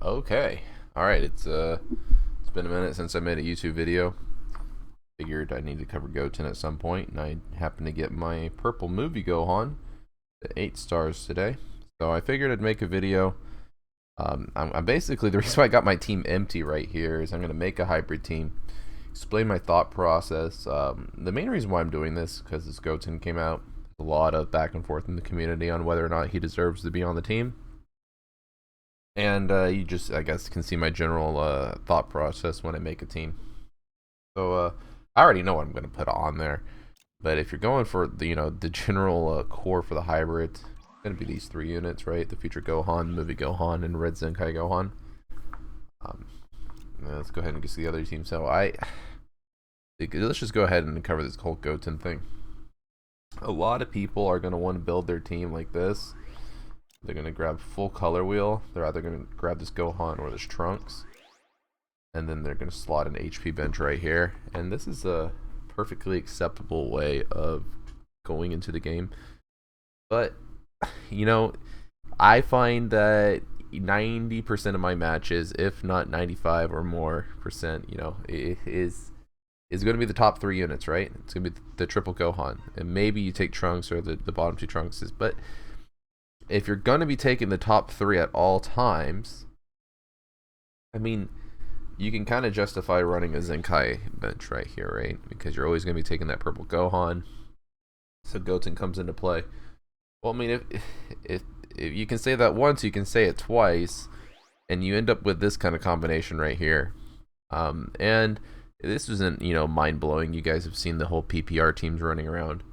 Okay. Alright, it's been a minute since I made a YouTube video. Figured I need to cover Goten at some point, and I happened to get my purple movie Gohan at 8 stars today. So I figured I'd make a video. I'm basically, the reason why I got my team empty right here is I'm going to make a hybrid team, explain my thought process. The main reason why I'm doing this, because this Goten came out, a lot of back and forth in the community on whether or not he deserves to be on the team. And you just, I guess, can see my general thought process when I make a team. So I already know what I'm going to put on there. But if you're going for the general core for the hybrid, it's going to be these three units, right? The Future Gohan, Movie Gohan, and Red Zenkai Gohan. Um, let's go ahead and get to the other team. So let's just go ahead and cover this whole Goten thing. A lot of people are going to want to build their team like this. They're going to grab full color wheel. They're either going to grab this Gohan or this Trunks. And then they're going to slot an HP bench right here. And this is a perfectly acceptable way of going into the game. But, I find that 90% of my matches, if not 95 or more percent, is going to be the top three units, right? It's going to be the triple Gohan. And maybe you take Trunks or the bottom two Trunkses. But if you're going to be taking the top three at all times, I mean, you can kind of justify running a Zenkai bench right here, right? Because you're always going to be taking that purple Gohan. So Goten comes into play. Well, I mean, if you can say that once, you can say it twice, and you end up with this kind of combination right here. And this isn't, mind-blowing. You guys have seen the whole PPR teams running around.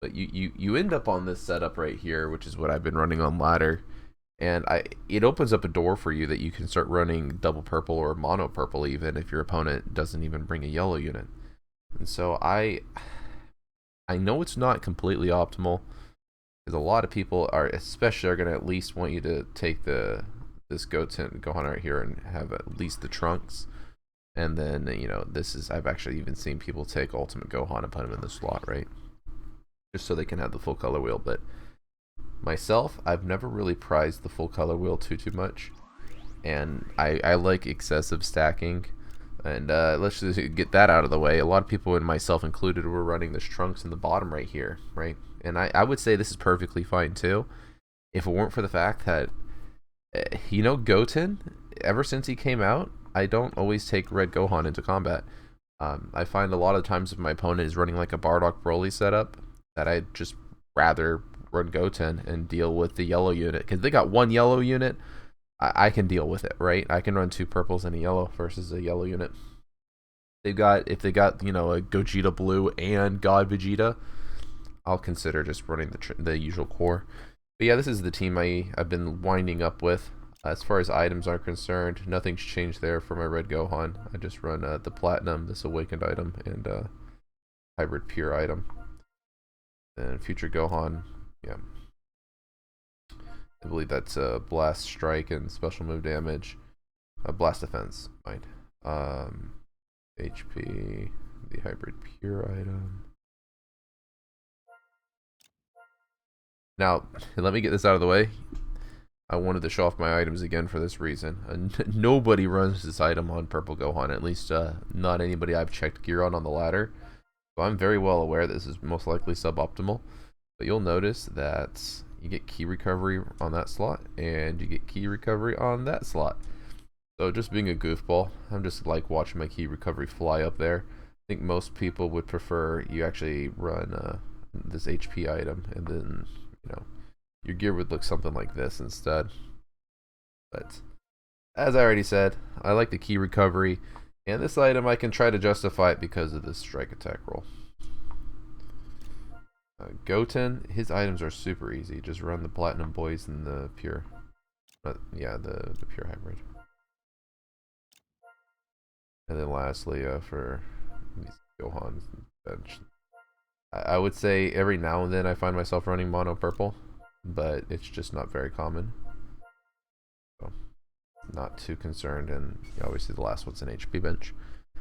But you end up on this setup right here, which is what I've been running on ladder. And it opens up a door for you that you can start running double purple or mono purple even if your opponent doesn't even bring a yellow unit. And so I know it's not completely optimal, because a lot of people are going to at least want you to take this Goten Gohan right here and have at least the Trunks. And then I've actually even seen people take Ultimate Gohan and put him in the slot, right? Just so they can have the full color wheel. But myself, I've never really prized the full color wheel too much, and I like excessive stacking. And let's just get that out of the way. A lot of people, and myself included, were running this Trunks in the bottom right here, right? And I would say this is perfectly fine too, if it weren't for the fact that Goten, ever since he came out, I don't always take Red Gohan into combat. I find a lot of times if my opponent is running like a Bardock Broly setup, that I'd just rather run Goten and deal with the yellow unit, because they got one yellow unit. I can deal with it, right? I can run two purples and a yellow versus a yellow unit. If they got a Gogeta Blue and God Vegeta, I'll consider just running the usual core. But yeah, this is the team I've been winding up with. As far as items are concerned, nothing's changed there for my Red Gohan. I just run the Platinum, this Awakened item, and Hybrid Pure item. And Future Gohan, yeah. I believe that's Blast Strike and Special Move Damage. Blast Defense, mind. HP, the Hybrid Pure item. Now, let me get this out of the way. I wanted to show off my items again for this reason. Nobody runs this item on Purple Gohan, at least not anybody I've checked gear on the ladder. So I'm very well aware this is most likely suboptimal. But you'll notice that you get key recovery on that slot, and you get key recovery on that slot. So just being a goofball, I'm just like watching my key recovery fly up there. I think most people would prefer you actually run this HP item, and then your gear would look something like this instead. But as I already said, I like the key recovery, and this item I can try to justify it because of this strike attack roll. Goten, his items are super easy. Just run the Platinum Boys and the Pure. The Pure Hybrid. And then lastly, for these Gohan bench, I would say every now and then I find myself running mono purple, but it's just not very common. So, not too concerned, and obviously the last one's an HP bench.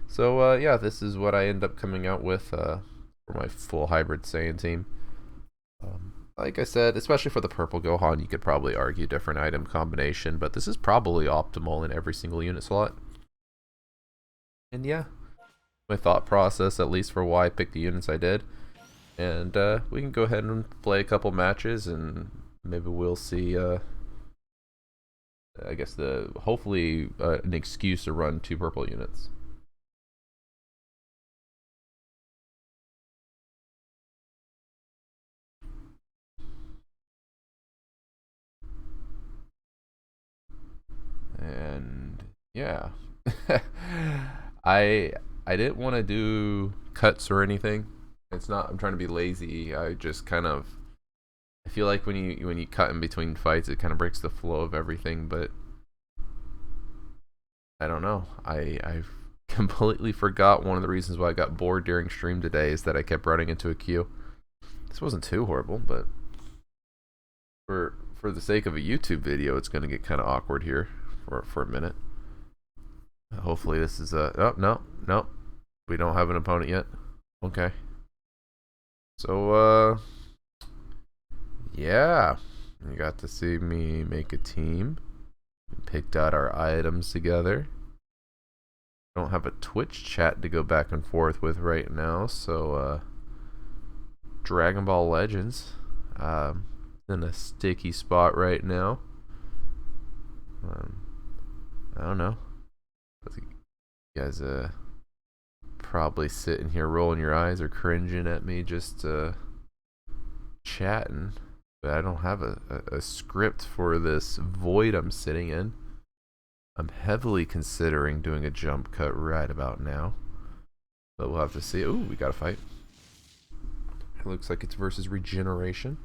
So yeah, this is what I end up coming out with for my full hybrid Saiyan team. Like I said, especially for the purple Gohan, you could probably argue different item combination, but this is probably optimal in every single unit slot. And yeah, my thought process, at least for why I picked the units I did. And we can go ahead and play a couple matches, and maybe we'll see. I guess hopefully an excuse to run 2 purple units. And yeah, I didn't want to do cuts or anything. It's not. I'm trying to be lazy. I just kind of. I feel like when you cut in between fights, it kind of breaks the flow of everything. But I don't know. I completely forgot one of the reasons why I got bored during stream today is that I kept running into a queue. This wasn't too horrible, but for the sake of a YouTube video, it's gonna get kind of awkward here for a minute. Hopefully this is oh no, we don't have an opponent yet. Okay. So yeah, you got to see me make a team. We picked out our items together. Don't have a Twitch chat to go back and forth with right now, so Dragon Ball Legends in a sticky spot right now. I don't know. You guys probably sitting here rolling your eyes or cringing at me just chatting, but I don't have a script for this void I'm sitting in. I'm heavily considering doing a jump cut right about now, but we'll have to see. Ooh, we got a fight. It looks like it's versus Regeneration.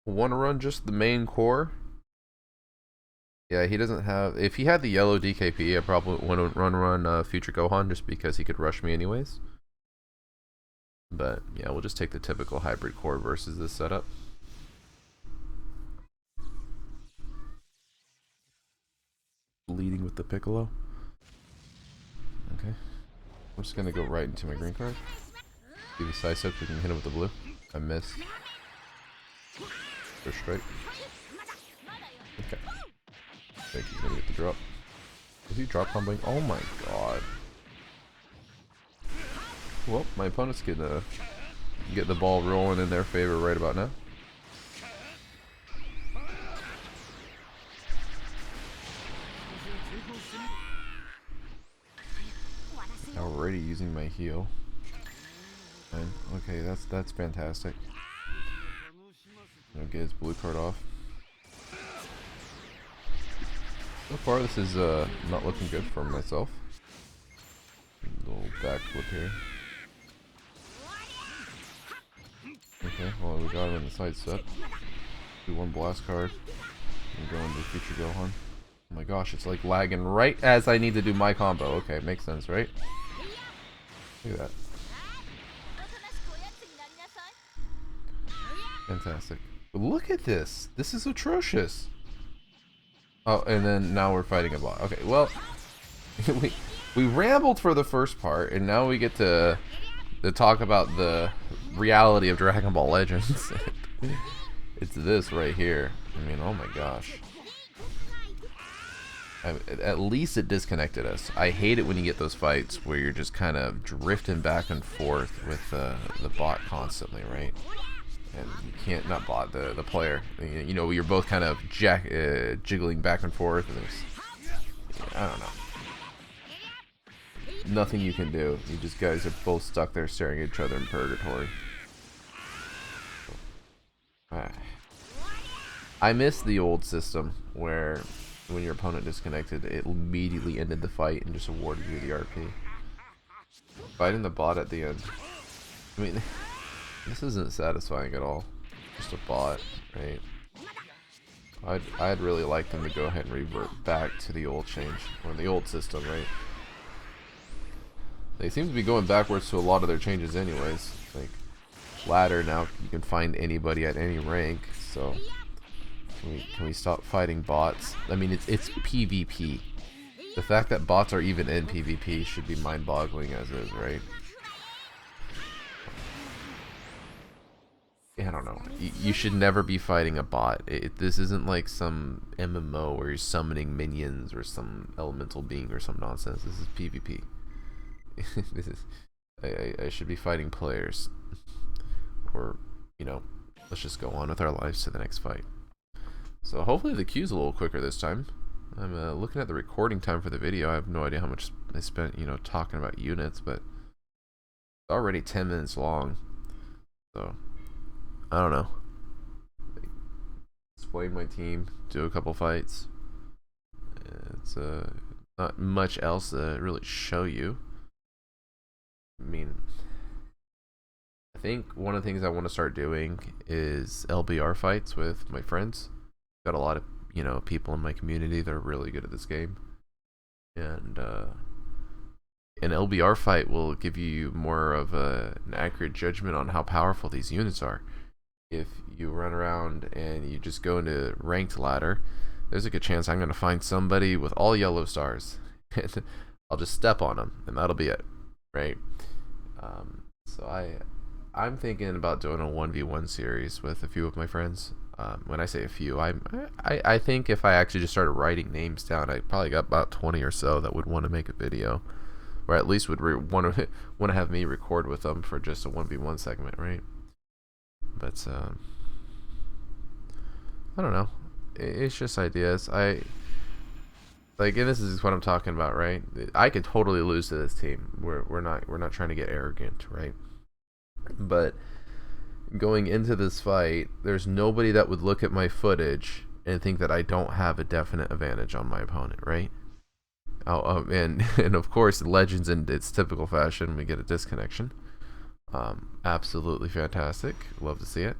Want to run just the main core? Yeah, he doesn't have. If he had the yellow DKP, I probably wouldn't run Future Gohan just because he could rush me anyways. But yeah, we'll just take the typical hybrid core versus this setup. Leading with the Piccolo. Okay. I'm just gonna go right into my green card. Do the side step, we can hit him with the blue. I missed. Go straight. Okay. I think he's gonna get the drop. Is he drop comboing? Oh my god. Well, my opponent's gonna get the ball rolling in their favor right about now. Already using my heal. And okay, that's fantastic. I'll get his blue card off. So far, this is not looking good for myself. A little backflip here. Okay, well we got him in the side step. Do one blast card and go into Future Gohan. Oh my gosh, it's like lagging right as I need to do my combo. Okay, makes sense, right? Look at that. Fantastic. But look at this. This is atrocious. Oh, and then now we're fighting a bot. Okay, well, we rambled for the first part, and now we get to talk about the reality of Dragon Ball Legends. It's this right here. I mean, oh my gosh. At least it disconnected us. I hate it when you get those fights where you're just kind of drifting back and forth with the bot constantly, right? And you can't, not bot, the player. You know, you're both kind of jiggling back and forth. And I don't know. Nothing you can do. You just guys are both stuck there staring at each other in purgatory. I miss the old system where when your opponent disconnected, it immediately ended the fight and just awarded you the RP. Fighting the bot at the end. I mean, this isn't satisfying at all. Just a bot, right? I'd really like them to go ahead and revert back to the old change, or the old system, right? They seem to be going backwards to a lot of their changes anyways. Like, ladder now, you can find anybody at any rank, so can we stop fighting bots? I mean, it's PvP. The fact that bots are even in PvP should be mind-boggling as is, right? I don't know. You should never be fighting a bot. This isn't like some MMO where you're summoning minions or some elemental being or some nonsense. This is PvP. This is I should be fighting players, or you know, let's just go on with our lives to the next fight. So hopefully the queue's a little quicker this time. I'm looking at the recording time for the video. I have no idea how much I spent, you know, talking about units, but it's already 10 minutes long. So I don't know. Explain my team, do a couple fights. It's not much else to really show you. I mean, I think one of the things I want to start doing is LBR fights with my friends. Got a lot of, you know, people in my community that are really good at this game, and an LBR fight will give you more of an accurate judgment on how powerful these units are. If you run around and you just go into ranked ladder, there's a good chance I'm going to find somebody with all yellow stars, and I'll just step on them, and that'll be it, right? So I'm thinking about doing a 1v1 series with a few of my friends. When I say a few, I think if I actually just started writing names down, I probably got about 20 or so that would want to make a video, or at least would want to have me record with them for just a 1v1 segment, right? But I don't know. It's just ideas. And this is what I'm talking about, right? I could totally lose to this team. We're not trying to get arrogant, right? But going into this fight, there's nobody that would look at my footage and think that I don't have a definite advantage on my opponent, right? And of course, Legends, in its typical fashion, we get a disconnection. Absolutely fantastic. Love to see it.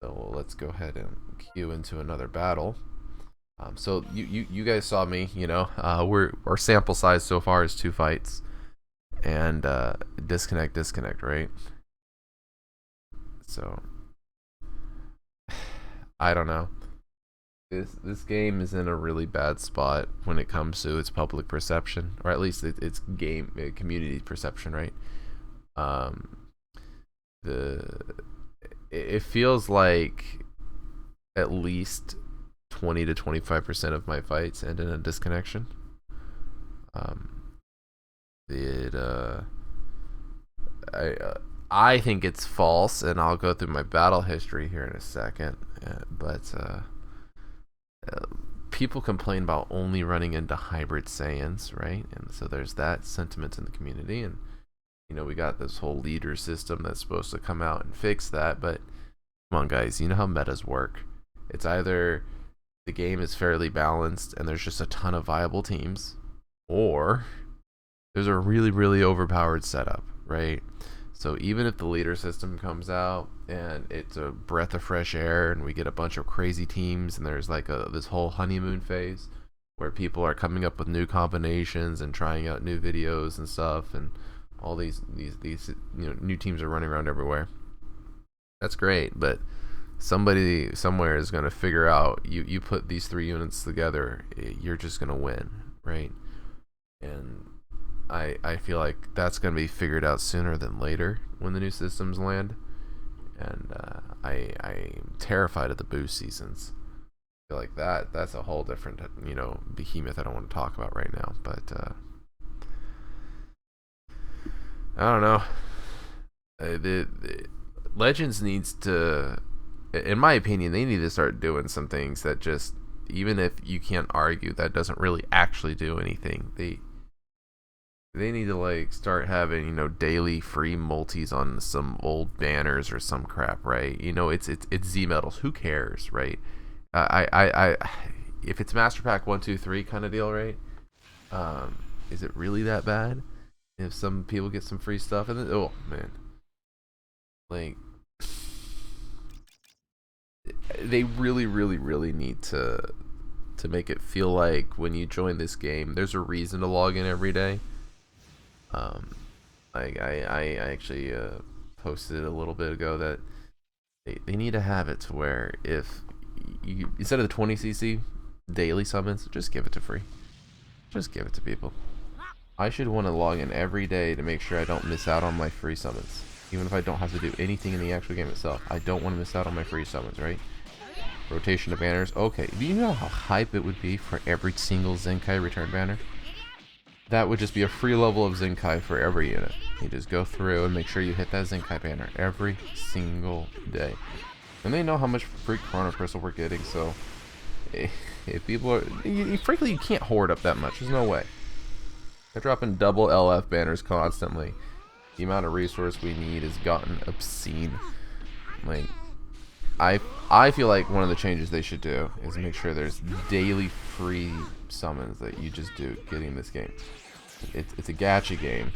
So let's go ahead and queue into another battle. So you guys saw me, you know, our sample size so far is 2 fights, and disconnect, right? So I don't know. This game is in a really bad spot when it comes to its public perception, or at least its game community perception, right? It feels like at least 20 to 25% of my fights end in a disconnection. I think it's false, and I'll go through my battle history here in a second. But people complain about only running into hybrid Saiyans, right? And so there's that sentiment in the community, and you know, we got this whole leader system that's supposed to come out and fix that. But come on, guys, you know how metas work. It's either the game is fairly balanced and there's just a ton of viable teams, or there's a really, really overpowered setup, right? So even if the leader system comes out and it's a breath of fresh air and we get a bunch of crazy teams and there's like this whole honeymoon phase where people are coming up with new combinations and trying out new videos and stuff, and all these you know, new teams are running around everywhere. That's great, but somebody somewhere is going to figure out, you put these 3 units together, you're just going to win, right? And I feel like that's going to be figured out sooner than later when the new systems land. And I'm terrified of the boost seasons. I feel like that's a whole different, you know, behemoth I don't want to talk about right now. But I don't know. The Legends needs to, in my opinion, they need to start doing some things that just, even if you can't argue that doesn't really actually do anything, they need to like start having, you know, daily free multis on some old banners or some crap, right? You know, it's Z medals. Who cares, right? I if it's Master Pack 1, 2, 3 kind of deal, right? Is it really that bad? If some people get some free stuff, and then, oh man, like they really need to make it feel like when you join this game, there's a reason to log in every day. I actually posted a little bit ago that they need to have it to where if you, instead of the 20cc daily summons, just give it to free. Just give it to people. I should want to log in every day to make sure I don't miss out on my free summons. even if I don't have to do anything in the actual game itself. I don't want to miss out on my free summons, right? Rotation of banners. Okay, do you know how hype it would be for every single Zenkai return banner? That would just be a free level of Zenkai for every unit. You just go through and make sure you hit that Zenkai banner every single day. And they know how much free Chrono Crystal we're getting, so if people are... frankly, you can't hoard up that much. There's no way. They're dropping double LF banners constantly. The amount of resource we need has gotten obscene. Like, I feel like one of the changes they should do is make sure there's daily free summons that you just do getting this game. It's a gacha game.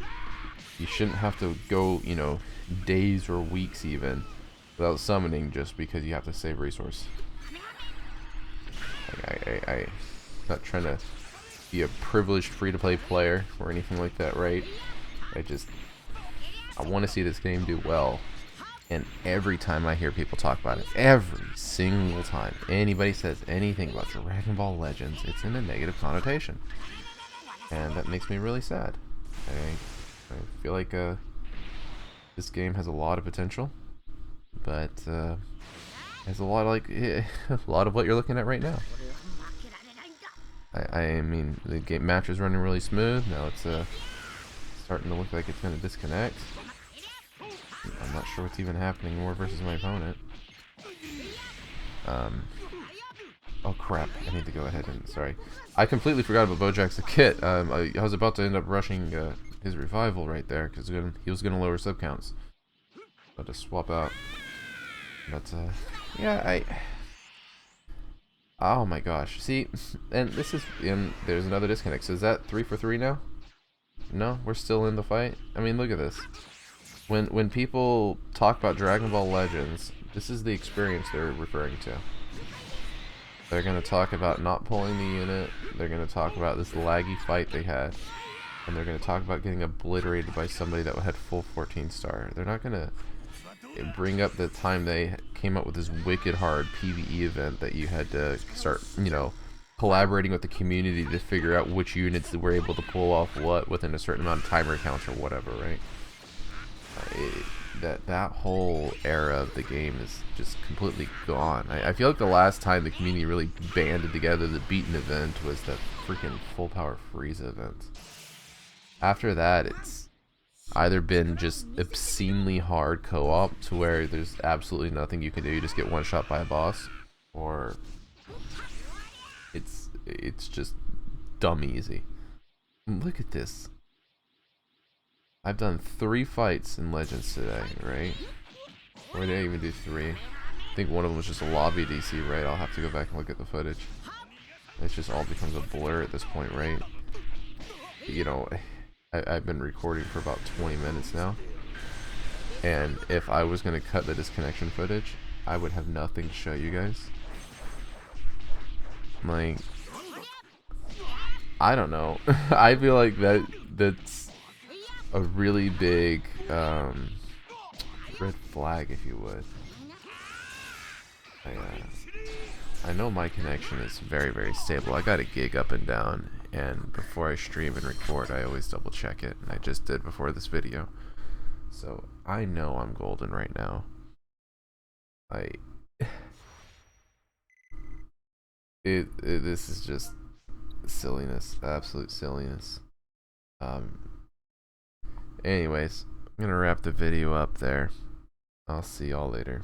You shouldn't have to go, you know, days or weeks even without summoning just because you have to save resource. Like, I'm not trying to be a privileged free-to-play player or anything like that, right? I want to see this game do well. And every time I hear people talk about it, every single time anybody says anything about Dragon Ball Legends, it's in a negative connotation. And that makes me really sad. I feel like this game has a lot of potential, but has a lot of, like, a lot of what you're looking at right now. I mean, the game match is running really smooth. Now it's starting to look like it's going to disconnect. I'm not sure what's even happening more versus my opponent. Oh crap, I need to go ahead and... Sorry. I completely forgot about Bojack's kit. I was about to end up rushing his revival right there, because he was going to lower sub counts. About to swap out. But, yeah, oh my gosh. See, and there's another disconnect. So is that 3 for 3 now? No? We're still in the fight? I mean, look at this. When people talk about Dragon Ball Legends, this is the experience they're referring to. They're going to talk about not pulling the unit. They're going to talk about this laggy fight they had. And they're going to talk about getting obliterated by somebody that had full 14 star. They're not going to bring up the time they came up with this wicked hard PvE event that you had to start, you know, collaborating with the community to figure out which units were able to pull off what within a certain amount of timer counts or whatever, right? That whole era of the game is just completely gone. I feel like the last time the community really banded together to beat an event was that freaking Full Power Frieza event. After that, it's either been just obscenely hard co-op to where there's absolutely nothing you can do, you just get one shot by a boss, or it's just dumb easy. Look at this. I've done 3 fights in Legends today, right? Or did I even do 3? I think one of them was just a lobby DC, right? I'll have to go back and look at the footage. It just all becomes a blur at this point, right? You know, I've been recording for about 20 minutes now. And if I was going to cut the disconnection footage, I would have nothing to show you guys. Like, I don't know. I feel like that's a really big red flag, if you would. I know my connection is very, very stable. I got a gig up and down, and before I stream and record, I always double check it, and I just did before this video. So I know I'm golden right now. This is just silliness, absolute silliness. Anyways, I'm gonna wrap the video up there. I'll see y'all later.